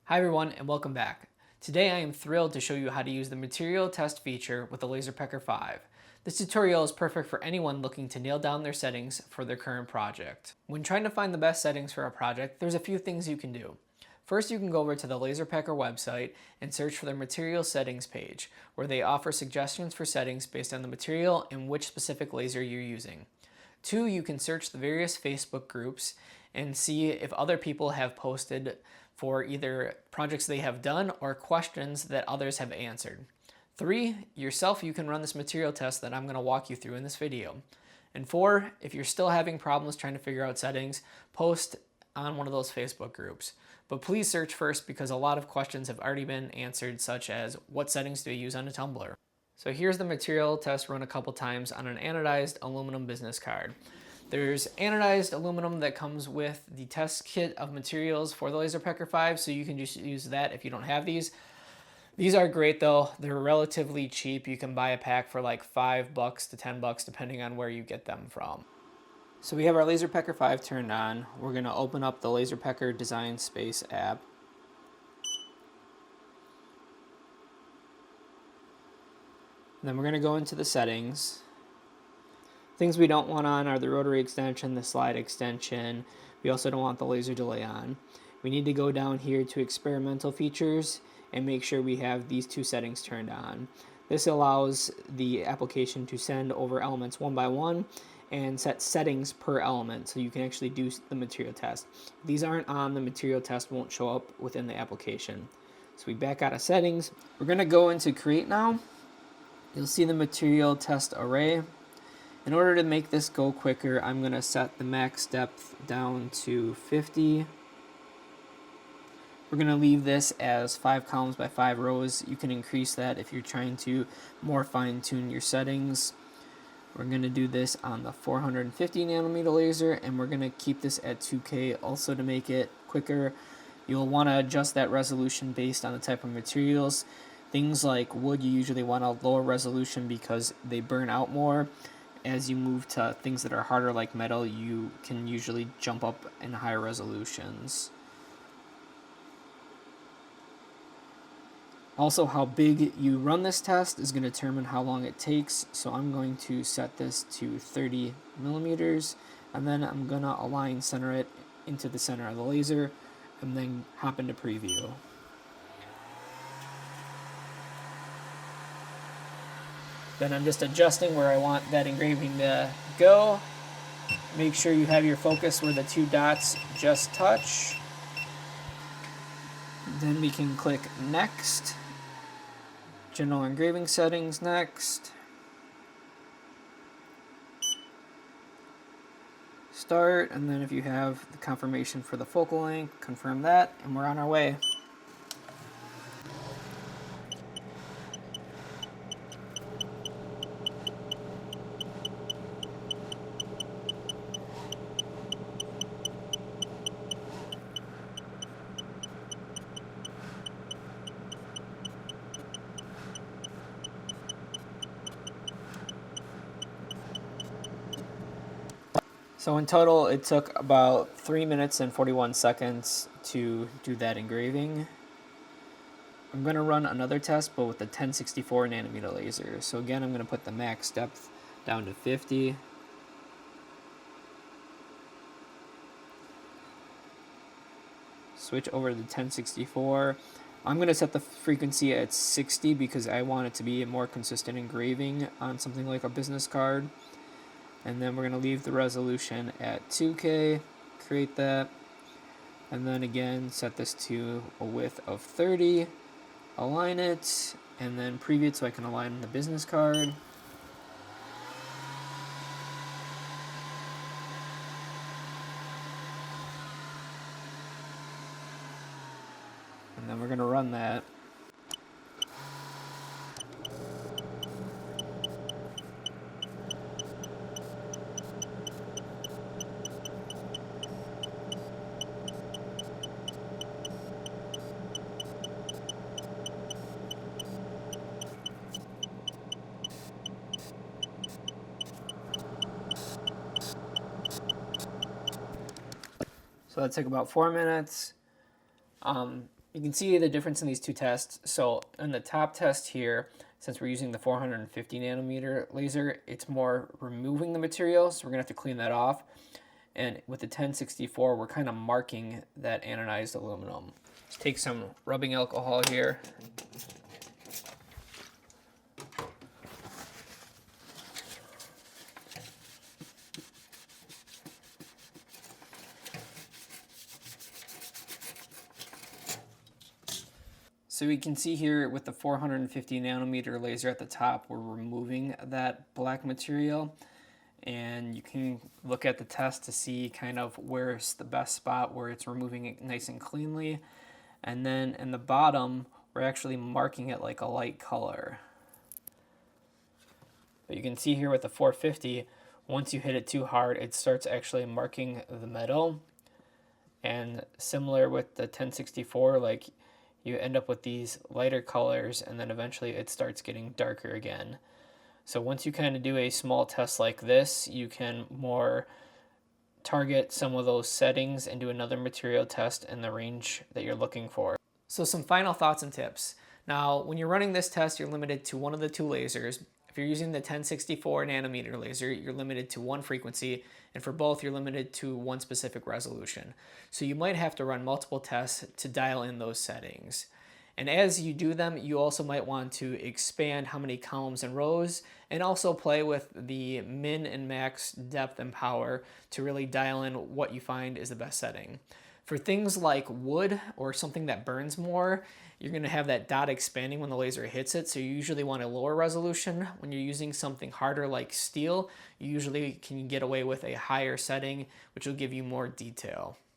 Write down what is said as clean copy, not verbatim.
Hi everyone and welcome back. Today I am thrilled to show you how to use the material test feature with the LaserPecker 5. This tutorial is perfect for anyone looking to nail down their settings for their current project. When trying to find the best settings for a project, there's a few things you can do. First, you can go over to the LaserPecker website and search for their material settings page, where they offer suggestions for settings based on the material and which specific laser you're using. Two, you can search the various Facebook groups and see if other people have posted for either projects they have done or questions that others have answered. Three, yourself, you can run this material test that I'm going to walk you through in this video. And four, if you're still having problems trying to figure out settings, post on one of those Facebook groups. But please search first because a lot of questions have already been answered, such as what settings do you use on a tumbler? So here's the material test run a couple times on an anodized aluminum business card. There's anodized aluminum that comes with the test kit of materials for the LaserPecker 5, so you can just use that if you don't have these. These are great though. They're relatively cheap. You can buy a pack for like $5 to $10 depending on where you get them from. So we have our LaserPecker 5 turned on. We're going to open up the LaserPecker Design Space app. Then we're going to go into the settings. Things we don't want on are the rotary extension, the slide extension. We also don't want the laser delay on. We need to go down here to experimental features and make sure we have these two settings turned on. This allows the application to send over elements one by one and set settings per element so you can actually do the material test. If these aren't on, the material test won't show up within the application. So we back out of settings. We're going to go into create now. You'll see the material test array. In order to make this go quicker, I'm going to set the max depth down to 50. We're going to leave this as 5 columns by 5 rows. You can increase that if you're trying to more fine-tune your settings. We're going to do this on the 450 nanometer laser, and we're going to keep this at 2K also to make it quicker. You'll want to adjust that resolution based on the type of materials. Things like wood, you usually want a lower resolution because they burn out more. As you move to things that are harder like metal, you can usually jump up in higher resolutions. Also, how big you run this test is going to determine how long it takes. So I'm going to set this to 30 millimeters, and then I'm going to align center it into the center of the laser, and then hop into preview. Then I'm just adjusting where I want that engraving to go. Make sure you have your focus where the two dots just touch. Then we can click Next. General engraving settings next. Start, and then if you have the confirmation for the focal length, confirm that, and we're on our way. So in total, it took about 3 minutes and 41 seconds to do that engraving. I'm going to run another test, but with the 1064 nanometer laser. So again, I'm going to put the max depth down to 50. Switch over to the 1064. I'm going to set the frequency at 60 because I want it to be a more consistent engraving on something like a business card. And then we're going to leave the resolution at 2K, create that, and then again set this to a width of 30, align it, and then preview it so I can align the business card. And then we're going to run that. So that took about 4 minutes. You can see the difference in these two tests. So in the top test here, since we're using the 450 nanometer laser, it's more removing the material, so we're gonna have to clean that off. And with the 1064, we're kind of marking that anodized aluminum. Let's take some rubbing alcohol here. So we can see here with the 450 nanometer laser at the top, we're removing that black material. And you can look at the test to see kind of where's the best spot where it's removing it nice and cleanly. And then in the bottom, we're actually marking it like a light color. But you can see here with the 450, once you hit it too hard, it starts actually marking the metal. And similar with the 1064, like you end up with these lighter colors and then eventually it starts getting darker again. So once you kind of do a small test like this, you can more target some of those settings and do another material test in the range that you're looking for. So some final thoughts and tips. Now, when you're running this test, you're limited to one of the two lasers. If you're using the 1064 nanometer laser, you're limited to one frequency, and for both, you're limited to one specific resolution. So you might have to run multiple tests to dial in those settings. And as you do them, you also might want to expand how many columns and rows, and also play with the min and max depth and power to really dial in what you find is the best setting. For things like wood or something that burns more, you're going to have that dot expanding when the laser hits it, so you usually want a lower resolution. When you're using something harder like steel, you usually can get away with a higher setting, which will give you more detail.